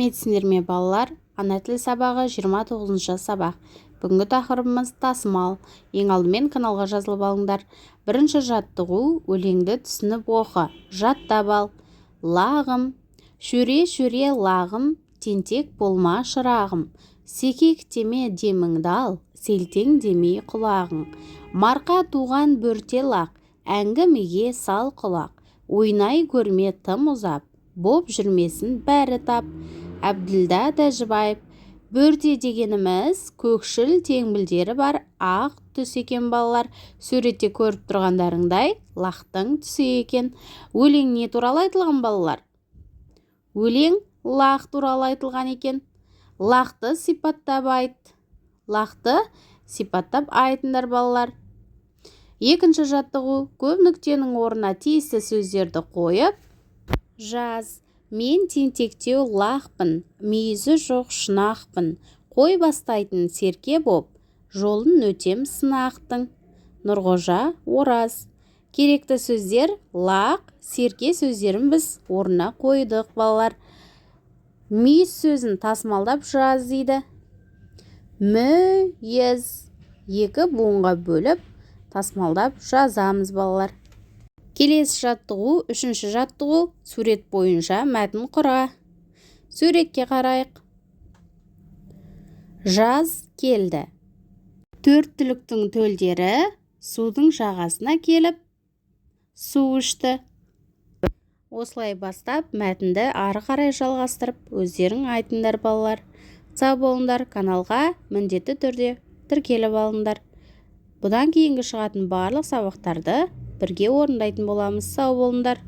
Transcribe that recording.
сәлеметсіңдер ме балалар? Ана тілі сабағы 29-шы сабақ. Бүгінгі тақырыбымыз тасымал. Ең алдымен каналға жазылып алыңдар. Бірінші жаттығу: өлеңді түсініп оқы. Жаттап ал. Лағым. Шөре лағым, тентек болма шырағым. Секек теме деміңді ал, селтең демей құлағың. Марқа туған бөрте лақ, әңгімеге сал құлақ. Ойнай көрме тым ұзап, боп жүрмесін бәрі тап. Әбділда Тәжібаев. Бөрте дегеніміз көкшіл теңбілдері бар ақ түс екен балалар. Суретте көріп тұрғандарыңдай лақтың түсі екен. Өлең не туралы айтылған балалар? Өлең лақ туралы айтылған екен. Лақты сипаттап айт. Лақты сипаттап айтыңдар балалар. Екінші жаттығу: көп нүктенің орнына тиісті сөздерді қойып жаз. Мен тентектеу лақпын, мүйізі жоқ шынақпын. Қой бастайтын серке боп, жолын өтем сынақтың. Нұрғожа Ораз. Керекті сөздер лақ, серке сөздерін біз орнына қойдық балалар. Мүйіз сөзін тасымалдап жаз дейді. Мүйіз. Екі буынға бөліп тасымалдап жазамыз балалар. Келесі жаттығу, үшінші жаттығу: сурет бойынша мәтін құра. Суретке қарайық. Жаз келді. Төрт түліктің төлдері судың жағасына келіп су ішті. Осылай бастап мәтінді ары қарай жалғастырып өздерің айтыңдар балалар. Сау болыңдар, каналға міндетті түрде тіркеліп алыңдар. Бұдан кейінгі шығатын барлық сабақтарды бірге орындайтын боламыз. Сау болыңдар.